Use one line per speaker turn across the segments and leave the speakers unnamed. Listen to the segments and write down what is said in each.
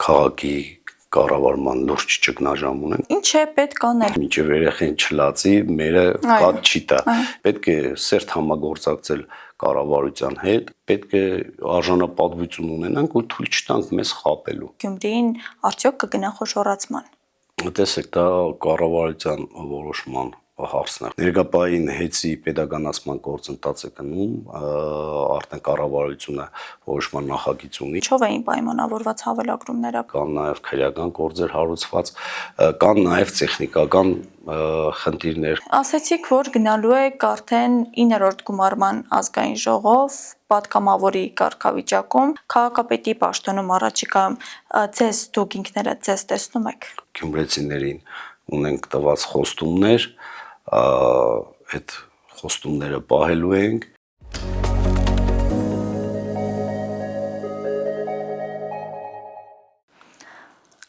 քաղաքի կառավարման լուրջ ճգնաժամ ունենք։
Ինչ է պետք անել։
Մինչև երեխեն չլացի, մերը կաթ չի տա։ Պետք է սերտ համագործակցել կառավարության հետ, պետք է արժանապատվություն ունենանք ու թույլ չտանք մեզ խաբելու։
Գյումրին արդյոք կգնա խոշորացման։
Տեսեք, դա կառավարության որոշման հարցն է։ Ներկայային հեծի պետականացման գործընթաց է գնում, արդեն կառավարությունը որոշման նախագիծ ունի։
Ինչով էին պայմանավորված հավելագրումները։
Կան նաև քրեական գործեր հարուցված, կան նաև տեխնիկական խնդիրներ։
Ասացիք, որ գնալու եք արդեն 9-րդ գումարման ազգային ժողով պատգամավորի կարգավիճակում, քաղաքապետի պաշտոնում առաջիկայում դուք ինքներդ ձեզ տեսնում եք։
Գյումրեցիներին ունենք տված խոստումներ, այդ խոստումները պահելու ենք։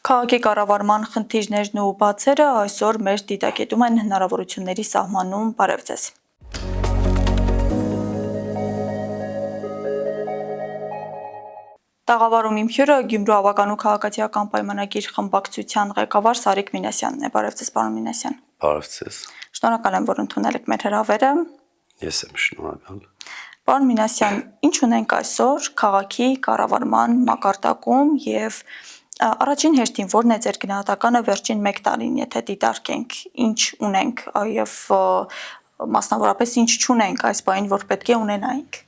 Քաղաքի կառավարման խնդիրներն ու բացերը այսօր մեր դիտակետում են հնարավորությունների սահմանում։ Բարև ձեզ։ Տաղավարում իմ հյուրը Գյումրու ավականու քաղաքացիական պայմանագիր խմբակցության ղեկավար Սարիկ Մինասյանն է։ Բարև ձեզ, պարոն Մինասյան։
Բարև ձեզ։
Շնորհակալ եմ, որ ընդունել եք մեր հրավերը։
Ես եմ շնորհակալ։
Պարոն Մինասյան, ինչ ունենք այսօր քաղաքի կառավարման մակարդակում եւ առաջին հերթին ո՞րն է ձեր գնահատականը վերջին 1 տարին, եթե դիտարկենք, ինչ ունենք եւ մասնավորապես ինչ չունենք այս բանին, որ պետք է ունենայինք։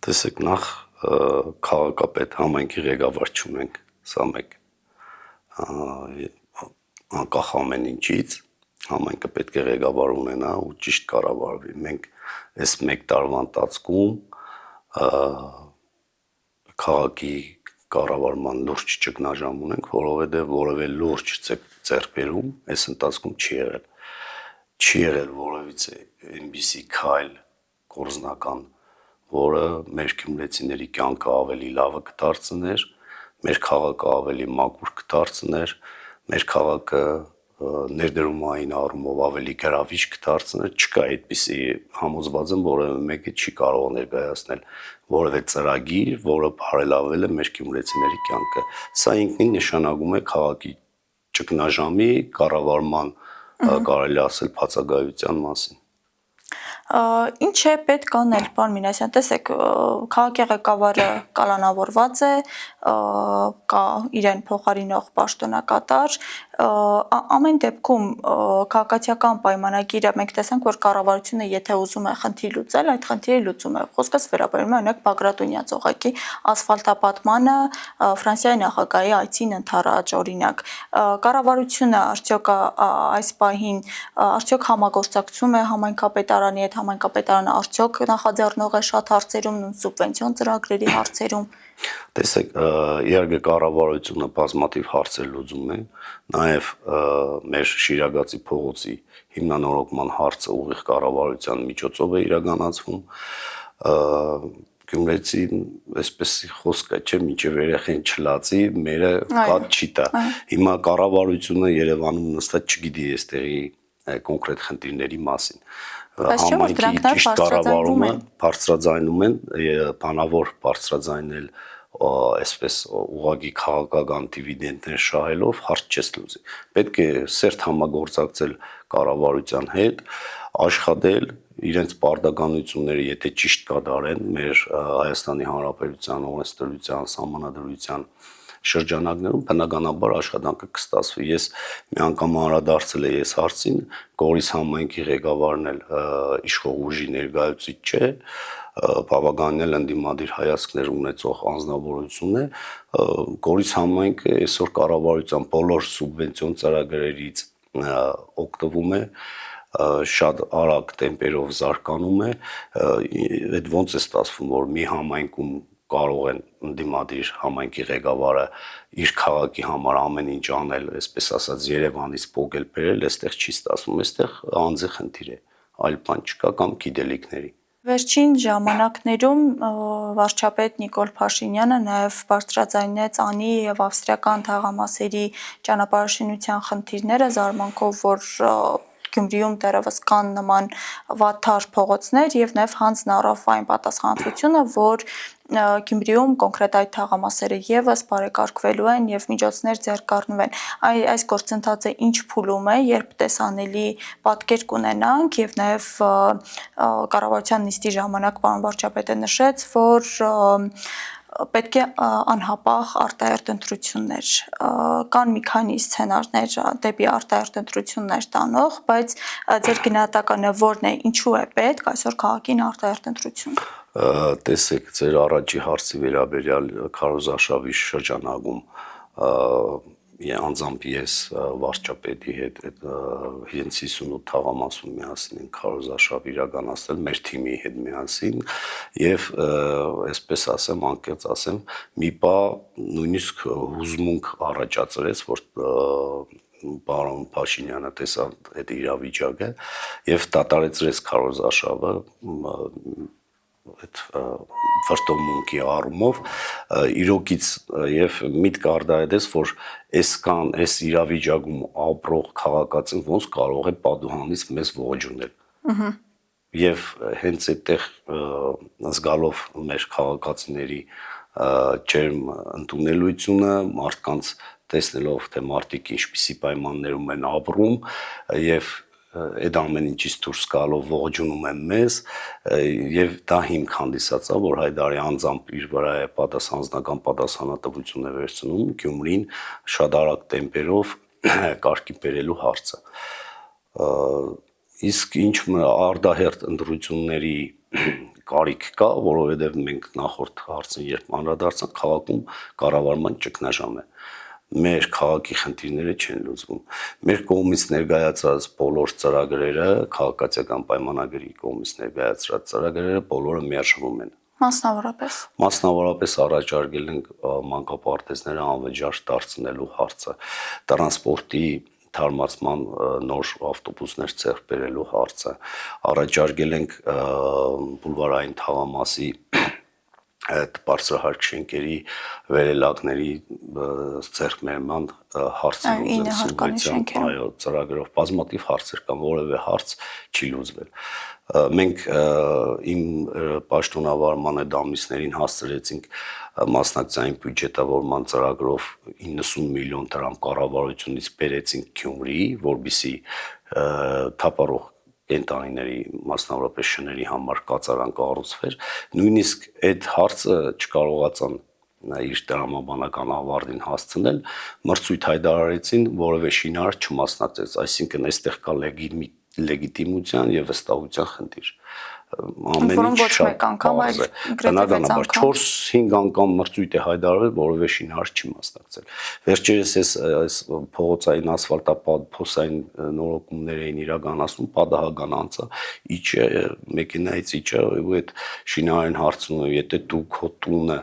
Տեսեք, նախ քաղաքապետ համայնքի ղեկավար չունենք, սա մեկ, անկախ ամեն ինչից համայնքը պետք է ղեկավար ունենա ու ճիշտ կառավարվի։ Մենք այս 1 տարվա ընթացքում քաղաքի կառավարման լուրջ ճգնաժամ ունենք, որովհետև որևէ լուրջ ձեռքբերում այս ընթացքում չի եղել։ Չի եղել որևիցե այնպիսի քայլ գործնական, որը մեր գյումրեցիների կյանքը ավելի լավը կդարձներ, մեր քաղաքը ավելի մաքուր կդարձներ, մեր քաղաքը ներդրումային առումով ավելի գրավիչ կդարձներ, չկա այդպիսի համոզված եմ, որևէ մեկը չի կարող ներկայացնել որևէ ծրագիր, որը բարելավել է մեր գյումրեցիների կյանքը։ Սա ինքնին նշանակում է քաղաքի ճգնաժամի կառավարման, կարելի ասել, բացակայության մասին։
Ինչ է պետք անել, պարոն Մինասյան, տեսեք, քաղաքի ղեկավարը կալանավորված է, կա իրեն փոխարինող պաշտոնակատար, ամեն դեպքում քաղաքացիական պայմանագիրը մենք տեսանք, որ կառավարությունը եթե ուզում է խնդիր լուծել, այդ խնդիրը լուծում է։ Խոսքս վերաբերում է օրինակ Բագրատունյա ծողակի ասֆալտապատմանը, Ֆրանսիայի նախագահի այցին ընդառաջ, օրինակ, կառավարությունը արդյոք այս պահին արդյոք համագործակցում է համայնքապետարանի հետ, համայնքապետարանը արդյոք նախաձեռնող է շատ հարցերում, սուբվենցիոն ծրագրերի հարցերում։
Տեսեք, իհարկե կառավարությունը բազմաթիվ հարցեր լուծում է, նաև մեր Շիրագացի փողոցի հիմնանորոգման հարցը ուղիղ կառավարության միջոցով է իրականացվում։ Գյումրեցին այսպես խոսքը չէ, մինչև երեխեն չլացի, մերը կաթ չի տա։ Հիմա կառավարությունը Երևանում նստած չգիտի այստեղի կոնկրետ խնդիրների մասին։ Համայնքի ճիշտ կառավարումը բարձրաձայնում են, բանավոր բարձրաձայնել այսպես ուղղակի քաղաքական դիվիդենդներ շահելով հարց չես լուծի։ Պետք է սերտ համագործակցել կառավարության հետ, աշխատել իրենց պարտականությունները, եթե ճիշտ կատարեն մեր Հայաստանի Հանրապետության օրենսդրության, սահմանադրության շրջանակներում, բնականաբար աշխատանքը կստացվի։ Ես մի անգամ անդրադարձել եմ այս հարցին, Գորիս համայնքի ղեկավարն էլ իշխող ուժի ներկայացուցիչ չէ, բավականին էլ ընդդիմադիր հայացքներ ունեցող անձնավորություն է։ Գորիս համայնքը այսօր կառավարության բոլոր սուբվենցիոն ծրագրերից օգտվում է, շատ արագ տեմպերով զարգանում է, այդ ոնց է ստացվում, որ մի համայնքում կարող են ընդդիմադիր համայնքի ղեկավարը իր քաղաքի համար ամեն ինչ անել, այսպես ասած Երևանից փոկել բերել, այստեղ չի ստացվում, այստեղ անձի խնդիր է, այլ բան չկա կամ գիտելիքների։
Վերջին ժամանակներում վարչապետ Նիկոլ Փաշինյանը նաև բարձրաձայնեց անի եւ ավստրիական թաղամասերի ճանապարհաշինության խնդիրները, զարմանքով, որ Գյումրիում դեռևս կան նման վատթար փողոցներ եւ նաեւ հանձն առավ այն պատասխանատվությունը, որ Գյումրիում կոնկրետ այդ թաղամասերը եւս բարեկարգվելու են եւ միջոցներ ձեռք կառնվեն։ Այս գործընթացը ինչ փուլում է, երբ տեսանելի պատկեր կունենանք եւ նաեւ կառավարության նիստի ժամանակ պարոն վարչապետը նշեց, որ պետք է անհապաղ արտահերտ ընտրություններ կան մի քանի սցենարներ դեպի արտահերտ ընտրություններ տանող, բայց ձեր գնահատականը որն է, ինչու է պետք այսօր քաղաքին արտահերտ ընտրություն։
Տեսեք, ձեր առաջի հարցի վերաբերյալ քարոզարշավի շրջանակում անձամբ ես վարչապետի հետ հենց 58 թաղամասում միասին ենք քարոզարշավ իրականացնել մեր թիմի հետ միասին եւ այսպես ասեմ, անկեղծ ասեմ, մի պա նույնիսկ հուզմունք առաջացրեց, որ պարոն Փաշինյանը տեսավ այդ իրավիճակը եւ դատարեցրեց քարոզարշավը այդ վրտովմունքի առումով իրոքից եւ միտք արտահայտեց, որ այս իրավիճակում ապրող քաղաքացին ոնց կարող է պատուհանից մեզ ողջունել։ Եվ հենց այդտեղ զգալով մեր քաղաքացիների ջերմ ընդունելությունը, մարդկանց տեսնելով, թե մարդիկ ինչպիսի պայմաններում են ապրում եւ այդ ամեն ինչից դուրս գալով ողջունում են մեզ եւ դա հիմք հանդիսացավ, որ Հայդարի անձամբ իր վրա է անձնական պատասխանատվություն է վերցնում Գյումրին շատ արագ տեմպերով կարգի բերելու հարցը։ Իսկ ինչ արտահերթ ընտրությունների կարիք կա, որովհետեւ մենք նախորդ հարցին երբ անդրադարձանք, քաղաքում կառավարման ճգնաժամ է։ Մեր քաղաքի խնդիրները չեն լուծվում։ Մեր կողմից ներկայացած բոլոր ծրագրերը, քաղաքացիական պայմանագրի կողմից ներկայացրած ծրագրերը բոլորը միաշխվում են։ Մասնավորապես առաջարկել ենք մանկապարտեզները անվճար դարձնելու հարցը, տրանսպորտի թարմացման նոր ավտոբուսներ ձեռք բերելու հարցը, առաջարկել ենք բուլվարային թաղամասի այդ բարձրահարկ շենքերի վերելակների ձեռքբերման հարցը ծրագրով բազմաթիվ հարցեր կան, որևէ հարց չի լուծվել։ Մենք իմ պաշտոնավարման այդ ամիսներին հասցրեցինք մասնակցային բյուջետավորման ծրագրով 90 միլիոն դրամ կառավարությունից բերեցինք Գյումրիի, որպեսզի թափառող կենտանիների, մասնավորապես շների համար կացարան կառուցվեր, նույնիսկ այդ հարցը չկարողացան իր տրամաբանական ավարտին հասցնել, մրցույթ հայտարարեցին, որևէ շինարար չմասնակցեց, այսինքն այստեղ կա լեգիտիմության եւ վստահության խնդիր։ Ամեն ինչ շատ պարզ է։ Բնականաբար 4-5 անգամ մրցույթ է հայտարարվել, որևէ շինարար չի մասնակցել։ Վերջերս այս փողոցային ասֆալտապատ փոսային նորոգումներ էին իրականացնում, պատահական անցա, իջը մեքենայից իջա ու այդ շինարարին հարցնում եմ, եթե դու քո տունը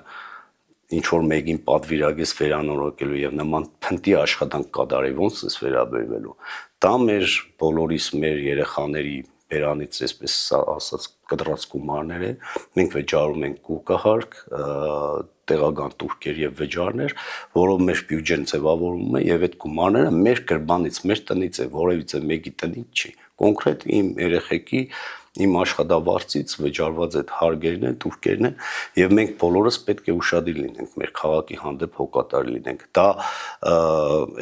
ինչ որ մեկին պատվիրակես վերանորոգելու եւ նման փնտի աշխատանք կատարի, ոնց էս վերաբերվելու։ Դա մեր բոլորիս, մեր երեխաների բերանից, այսպես ասած, կտրած գումարներ է, մենք վճարում ենք կուկահարկ, տեղական տուրքեր եւ վճարներ, որով մեր բյուջեն ձևավորվում է եւ այդ գումարները մեր գրբանից, մեր տնից է, որևիցե մեկի տնից չի։ Կոնկրետ իմ երեխեքի իմ աշխատավարձից վճարված այդ հարգերն են, տուրքերն են եւ մենք բոլորս պետք է ուշադիր լինենք, մեր քաղաքի հանդեպ հոգատար լինենք։ Դա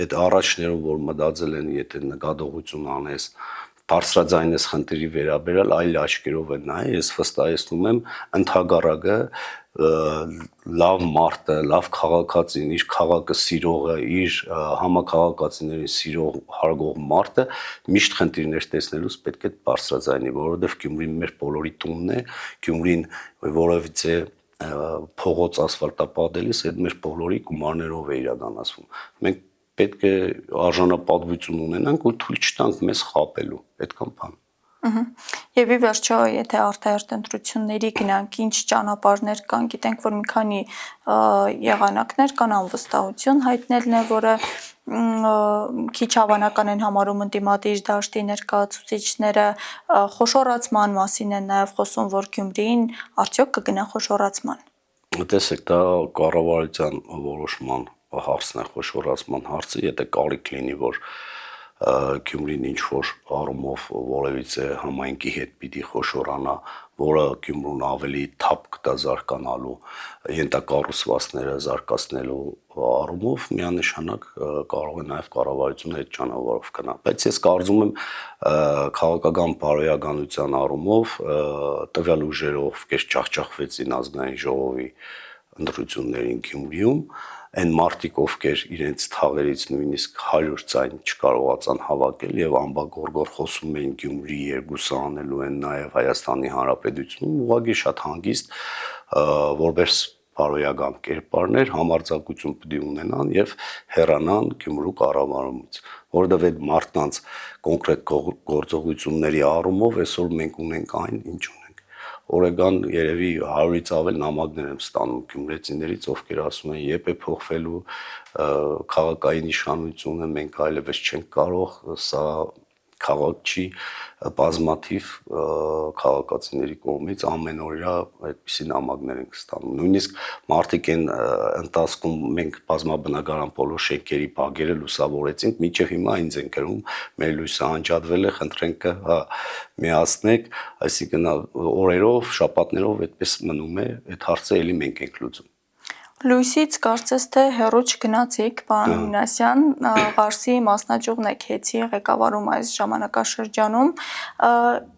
այդ առաջներում, որ մտածել են, եթե նկատողություն անես, բարձրաձայնես խնդրի վերաբերյալ այլ աչքերով են նայ, ես վստահեցնում եմ ընդհակառակը լավ մարդը, լավ քաղաքացին, իր քաղաքը սիրողը, իր համակարգացիներին սիրող հարգող մարդը միշտ խնդիրներ տեսնելուց պետք է բարձրաձայնի, որովհետև Գյումրին մեր բոլորի տունն է, Գյումրին որևիցե փողոց ասֆալտապատելիս այդ մեր բոլորի գումարներով է իրականացվում։ Մենք պետք է արժանապատվություն ունենանք ու թույլ չտանք մեզ խաբելու, այդքան բան։
Եվ ի վերջո, եթե արտահերթ ընտրությունների գնանք, ինչ ճանապարհներ կան, գիտենք, որ մի քանի եղանակներ կան, անվստահություն հայտնելն է, որը քիչ հավանական են համարում ընդդիմադիր դաշտի ներկայացուցիչները, խոշորացման մասին են նաև խոսում, որ Գյումրիին արդյոք կգնա խոշորացման։
Տեսեք, դա կառավարության որոշման հարցն է, խոշորացման հարցը, եթե կարիք լինի, որ Գյումրին ինչ որ առումով որևիցե համայնքի հետ պիտի խոշորանա, որը Գյումրուն ավելի թափ կտա զարգանալու, ենթակառուցվածքները զարգացնելու առումով միանշանակ կարող է նաև կառավարությունը այդ ճանապարհով գնա, բայց ես կարծում եմ քաղաքական բարոյականության առումով տվյալ ուժերով, ովքեր ջախջախվեցին ազգային ժողովի ընտրություններին Գյումրիում, այն մարդիկ, ովքեր իրենց թաղերից նույնիսկ 100 ձայն չկարողացան հավաքել եւ ամբողջորգոր խոսում էին Գյումրի երկուսը անելու են նաեւ Հայաստանի Հանրապետությունում, ուղղակի շատ հանգիստ որպես բարոյական կերպարներ համարձակություն պիտի ունենան եւ հեռանան Գյումրու կառավարումից, որովհետեւ այդ մարդկանց կոնկրետ գործողությունների առումով այսօր մենք ունենք այն, ինչ ունենք։ Օրեգան երևի 100-ից ավել նամակներ եմ ստանում գյումրեցիներից, ովքեր ասում են երբ է փոխվելու քաղաքային իշխանությունը, մենք այլևս չենք կարող, սա քաղաք չի, բազմաթիվ քաղաքացիների կողմից ամենօրյա այդպիսի նամակներ ենք ստանում։ Նույնիսկ մարդիկ են ընթացքում մենք բազմաբնակարան բոլոր շենքերի բակերը լուսավորեցինք, մինչև հիմա ինձ են գրում, մեր լույսը անջատվել է, խնդրենք միացնեք, այսինքն օրերով, շաբաթներով այդպես մնում է, այդ հարցը էլի մենք ենք լուծում։
Լույսից կարծես թե հեռու չգնացիք, պարոն Մինասյան, Ղարսի մասնաճյուղն եք Հեցի ղեկավարում այս ժամանակաշրջանում,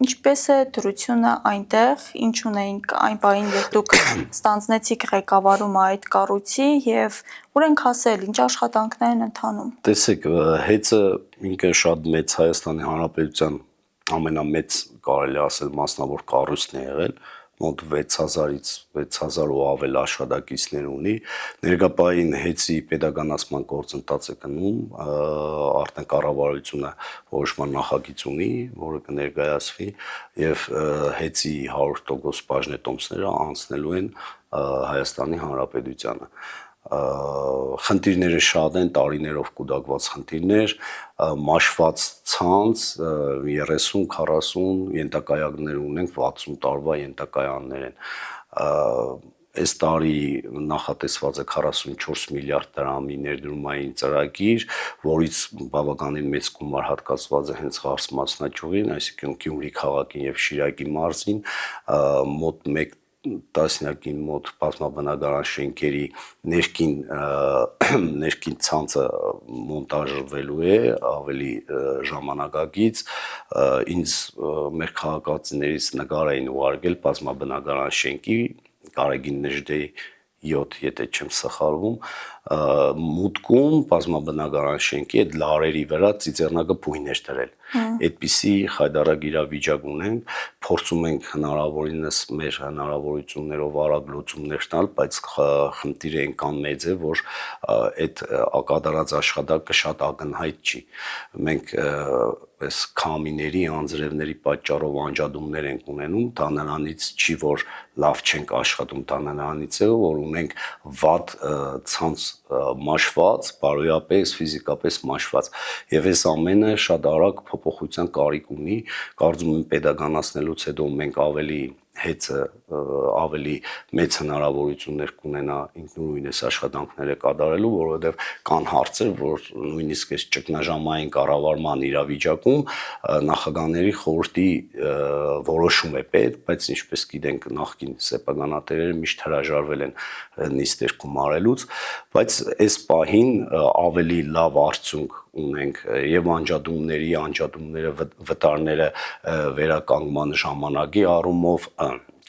ինչպես է դրությունը այնտեղ, ինչ ունեինք այն պահին, երբ դուք ստանձնեցիք ղեկավարումը այդ կառույցի եւ ուր ենք հասել, ինչ աշխատանքներ են ընթանում։
Տեսեք, Հեցը ինքը շատ մեծ Հայաստանի Հանրապետության ամենամեծ կարելի ասել մասնավոր կառույցն է եղել, մոտ 6000-ից 6000 ու ավել աշխատակիցներ ունի, ներկայապահին Հեցի պետականացման գործընթաց է գնում, արդեն կառավարությունը որոշման նախագիծ ունի, որը կներկայացվի եւ Հեցի 100% բաժնետոմսները անցնելու են Հայաստանի Հանրապետությանը։ Խնդիրները շատ են, տարիներով կուտակված խնդիրներ, մաշված ցանց, 30-40 ենթակայաններ ունենք, 60 տարվա ենթակայաններ են։ Այս տարի նախատեսված է 44 միլիարդ դրամի ներդրումային ծրագիր, որից բավականին մեծ գումար հատկացված է հենց Ղարս մասնաճյուղին, այսինքն Գյումրի քաղաքին եւ Շիրակի մարզին, մոտ 1 տասնյակին մոտ բազմաբնակարան շենքերի ներքին ցանցը մոնտաժվելու է ավելի ժամանակակից, ինձ մեր քաղաքացիներից նկար էին ուղարկել բազմաբնակարան շենքի Կարագին Նժդեի 7, եթե չեմ սխալվում, մուտքում բազմաբնակարան շենքի այդ լարերի վրա ծիծեռնակը բույն էր դրել։ Այդպիսի խայտարակ իրավիճակ ունենք, փորձում ենք հնարավորինս մեր հնարավորություններով արագ լուծումներ տալ, բայց խնդիրը այնքան մեծ է, որ այդ կատարած աշխատանքը շատ ակնհայտ չի։ Մենք այս քամիների, անձրևների պատճառով անջատումներ ենք ունենում, դա նրանից չի, որ լավ չենք աշխատում, դա նրանից է, որ ունենք վատ ցանց մաշված, բարոյապես, ֆիզիկապես մաշված։ Եվ այս ամենը շատ արագ փոփոխության կարիք ունի, կարծում եմ պետականացնելուց հետո մենք Հեցը ավելի մեծ հնարավորություններ կունենա ինքնուրույնս աշխատանքները կատարելու, որովհետև կան հարցեր, որ նույնիսկ այս ճգնաժամային կառավարման իրավիճակում նախագահների խորհրդի որոշում է պետք, բայց ինչպես գիտենք նախկին սեփականատերերը միշտ հրաժարվել են նիստեր գումարելուց, բայց այս պահին ավելի լավ արդյունք ունենք եւ անջատումները վտարները վերականգնման ժամանակի առումով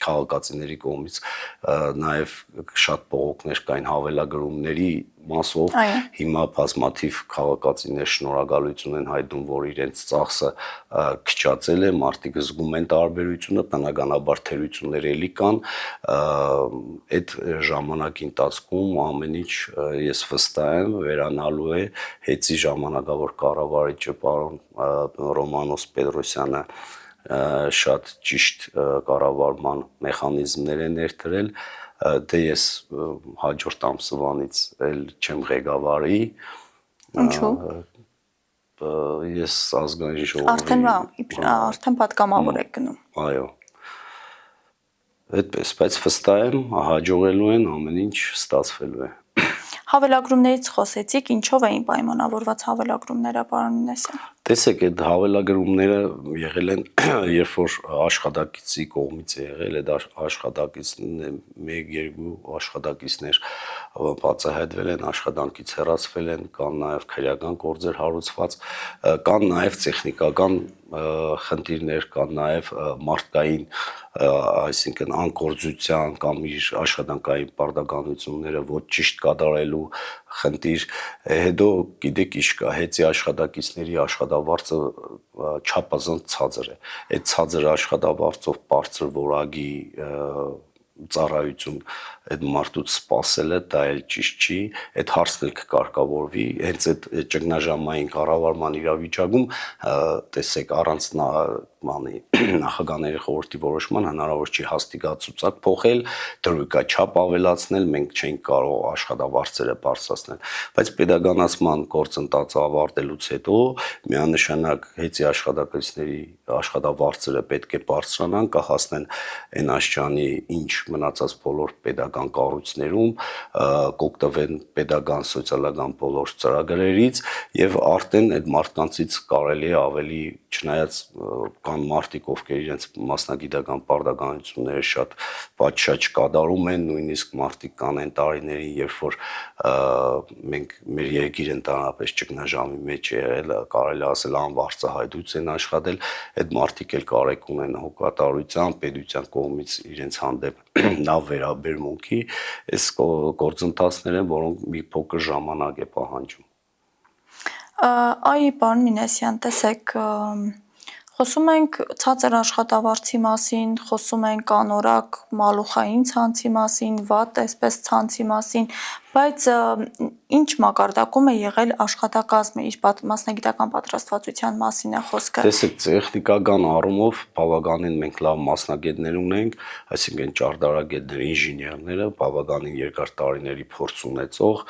քաղաքացիների կողմից նաև շատ բողոքներ կային հավելագրումների մասով, հիմա բազմաթիվ քաղաքացիներ շնորհակալություն են հայտնում, որ իրենց ծախսը քչացել է, մարդիկ զգում են տարբերությունը, բնականաբար թերություններ էլի կան, այդ ժամանակի ընթացքում ամեն ինչ ես վստահ եմ վերանալու է, Հեցի ժամանակավոր կառավարիչը պարոն Ռոմանոս Պետրոսյանը շատ ճիշտ կառավարման մեխանիզմներ է ներդրել, դե ես հաջորդ ամսվանից էլ չեմ ղեկավարի։
Ինչու՞։
Ես ազգային ժողովի
Արդեն պատգամավոր եք գնում։
Այո։ Այդպես, բայց վստահ եմ հաջողելու են, ամեն ինչ ստացվելու է։
Հավելագրումներից խոսեցիք, ինչով էին պայմանավորված հավելագրումները, պարոն Մինասյան։
Տեսեք, այդ հավելագրումները եղել են, երբ որ աշխատակիցի կողմից է եղել, այդ աշխատակիցն 1-2 աշխատակիցներ բացահայտվել են, աշխատանքից հեռացվել են, կան նաև քրեական գործեր հարուցված, կան նաև տեխնիկական խնդիրներ, կան նաև մարդկային, այսինքն անկորձության կամ իր աշխատանքային պարտականությունները ոչ ճիշտ կատարելու խնդիր, հետո գիտեք ինչ կա, հետի աշխատակիցների աշխատավարձը չափազանց ցածր է, այդ ցածր աշխատավարձով բարձր որակի ծառայություն այդ մարդուց սпасելը դա էլ ճիշտ չի, այդ հարցն էլ կկարգավորվի, հենց այդ ճգնաժամային կառավարման իրավիճակում տեսեք առանց նախագահների խորհրդի որոշման հնարավոր չի հաստիկացուցակ փոխել, դրույքա չափ ավելացնել, մենք չենք կարող աշխատավարձերը բարձրացնել, բայց pedagoganացման գործընթացը ավարտելուց հետո միանշանակ հետի աշխատակիցների աշխատավարձերը պետք է բարձրանան, կհասնեն այն աշճանի, ինչ մնացած բոլոր pedagogan կառույցներում, կօգտվեն pedagogan սոցիալական բոլոր ծրագրերից եւ արդեն այդ մարդկանցից կարելի է ավելի, չնայած կան մարդիկ, ովքեր իրենց մասնագիտական պարտականությունները շատ պատշաճ կատարում են, նույնիսկ մարդիկ կան այն տարիներին, երբ որ մենք մեր երկիրը ընդհանրապես ճգնաժամի մեջ է եղել, կարելի ասել անվարձահայտույց են աշխատել, այդ մարդիկ էլ կարեք ունեն հոգատարության, պետության կողմից իրենց հանդեպ լավ վերաբերմունքի, այս գործընթացներ են, որոնք մի փոքր ժամանակ է պահանջում։
Այ պարոն Մինասյան, տեսեք, խոսում ենք ցածր աշխատավարձի մասին, խոսում ենք անորակ մալուխային ցանցի մասին, վատ այսպես ցանցի մասին, բայց ինչ մակարդակում է եղել աշխատակազմը, իր մասնագիտական պատրաստվածության մասին է խոսքը։
Տեսեք, տեխնիկական առումով բավականին մենք լավ մասնագետներ ունենք, այսինքն ճարտարագետներ, ինժեներները, բավականին երկար տարիների փորձ ունեցող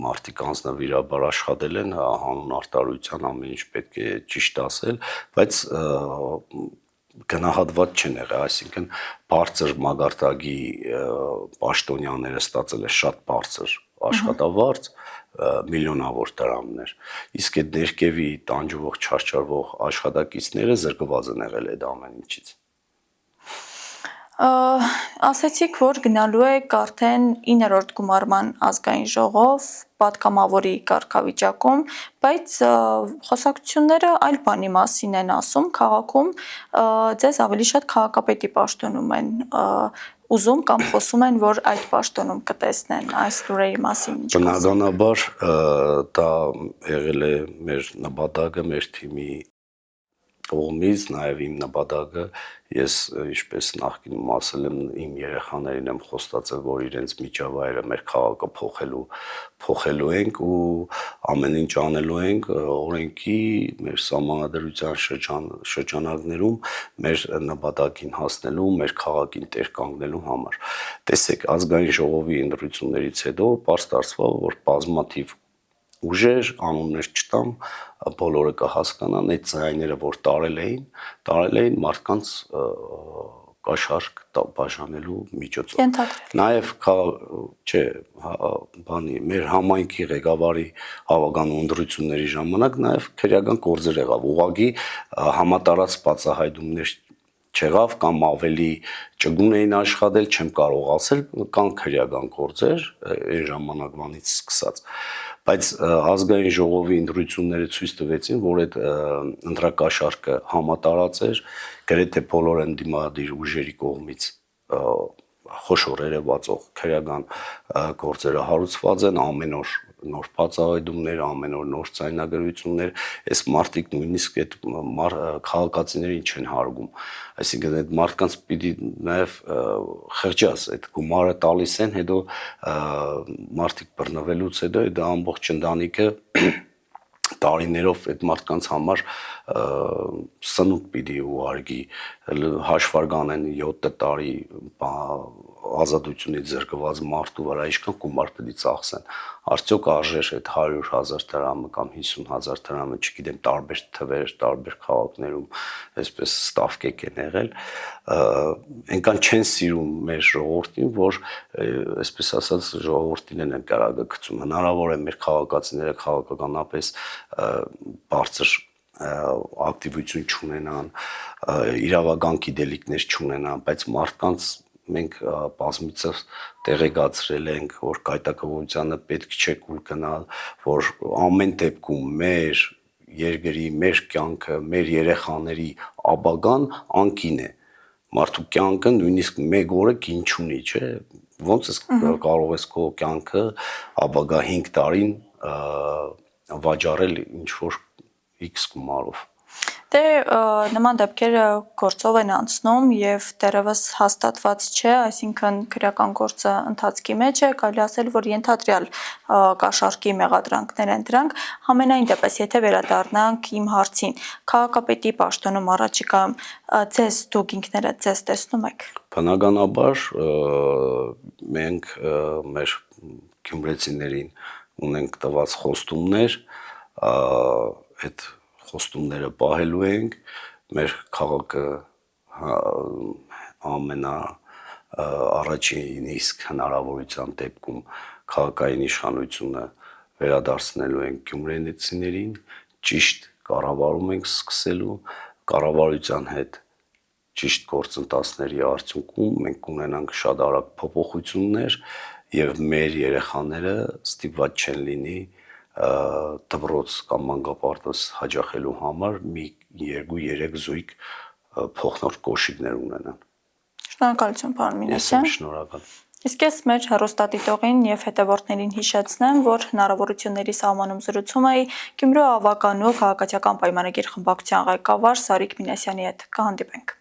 մարդիկ անձնվիրաբար աշխատել են, հանուն արտարության ամեն ինչ պետք է ճիշտ ասել, բայց գնահատված չեն եղել, այսինքն բարձր մագարտագի պաշտոնյաները ստացել է շատ բարձր աշխատավարձ, միլիոնավոր դրամներ, իսկ այդ ներքևի տանջվող, չարչարվող աշխատակիցները զրկված են եղել այդ ամեն ինչից։
Ասացիք, որ գնալու եք արդեն 9-րդ գումարման ազգային ժողով, պատգամավորի կարգավիճակում, բայց խոսակցությունները այլ բանի մասին են ասում, քաղաքում ձեզ ավելի շատ քաղաքապետի պաշտոնում են ուզում կամ խոսում են, որ այդ պաշտոնում կտեսնեն, այս լուրերի մասին ինչ կասեք։
Բնականաբար դա եղել է մեր նպատակը, մեր թիմի կողմից, նաև իմ նպատակը, ես ինչպես նախկինում ասել եմ, իմ երեխաներին եմ խոստացել, որ իրենց միջավայրը մեր քաղաքը փոխելու ենք ու ամեն ինչ անելու ենք օրենքի, մեր սահմանադրության շրջանակներում մեր նպատակին հասնելու, մեր քաղաքին տեր կանգնելու համար։ Տեսեք, ազգային ժողովի ընտրություններից հետո պարզ դարձավ, որ բազմաթիվ ուժեր, անուններ չտամ, բոլորը կհասկանան, այդ ձայները, որ տարել էին մարդկանց կաշառք բաժանելու միջոցով։ Նաև մեր համայնքի ղեկավարի հավաքական ընտրությունների ժամանակ նաև քրեական գործեր եղավ, ուղղակի համատարած բացահայտումներ չեղավ կամ ավելի ճգուն էին աշխատել, չեմ կարող ասել, կան քրեական գործեր այն ժամանակվանից սկսած, բայց ազգային ժողովի ընտրությունները ցույց տվեցին, որ այդ ընտրակաշառքը համատարած էր, գրեթե բոլոր ընդդիմադիր ուժերի կողմից խոշոր երևացող քրեական գործերը հարուցված են, ամեն օր նոր բացահայտումներ, ամեն օր նոր ձայնագրություններ, այս մարդիկ նույնիսկ այդ քաղաքացիներին չեն հարգում, այսինքն այդ մարդկանց պիտի նաև խղճաս, այդ գումարը տալիս են, հետո մարդիկ բռնվելուց հետո այդ ամբողջ ընտանիքը տարիներով այդ մարդկանց համար սնունդ պիտի ուղարկի, հաշվարկան են 7 տարի ազատությունից զրկված մարդու վրա, ինչքան գումար պիտի ծախսեն, արդյոք արժեր այդ 100,000 դրամը կամ 50,000 դրամը, չգիտեմ, տարբեր թվեր, տարբեր քաղաքներում այսպես ստավկեք են եղել, այնքան չեն սիրում մեր ժողովրդին, որ այսպես ասած ժողովրդին են կարագը գցում, հնարավոր է մեր քաղաքացիները քաղաքականապես բարձր ակտիվություն չունենան, իրավական գիտելիքներ չունենան, բայց մարդկանց մենք բազմիցս տեղեկացրել ենք, որ կայտակղությանը պետք չէ կուլ գնալ, որ ամեն դեպքում մեր երկրի, մեր կյանքը, մեր երեխաների ապագան անկին է։ Մարդու կյանքը նույնիսկ մեկ օրը կին չունի, չէ՞։ Ոնց ես կարող ես քո կյանքը ապագա 5 տարին վաճառել ինչ որ X գումարով։
Դե նման դեպքերը գործով են անցնում եւ դեռևս հաստատված չէ, այսինքն քրեական գործը ընթացքի մեջ է, կարելի ասել, որ ենթադրյալ կաշառքի մեղադրանքներ են դրանք։ Համենայն դեպս, եթե վերադառնանք իմ հարցին, քաղաքապետի պաշտոնում առաջիկայում դուք ինքներդ ձեզ տեսնում եք։
Բնականաբար մենք մեր գյումրեցիներին ունենք տված խոստումներ, այդ խոստումները պահելու ենք, մեր քաղաքը առաջին իսկ հնարավորության դեպքում քաղաքային իշխանությունը վերադարձնելու ենք գյումրեցիներին, ճիշտ կառավարում ենք սկսելու, կառավարության հետ ճիշտ գործընթացների արդյունքում մենք կունենանք շատ արագ փոփոխություններ եւ մեր երեխաները ստիպված չեն լինի դպրոց կամ մանկապարտեզ հաճախելու համար մի 2-3 զույգ փոխնորդ կոշիկներ ունենան։
Շնորհակալություն, պարոն Մինասյան։
Շնորհակալ։
Իսկ ես մեր հեռուստադիտողին եւ հետևորդներին հիշեցնեմ, որ հնարավորությունների սահմանում զրուցում էի Գյումրու ավականու քաղաքացիական պայմանագիր խմբակցության ղեկավար Սարիկ Մինասյանի հետ։ Կհանդիպենք։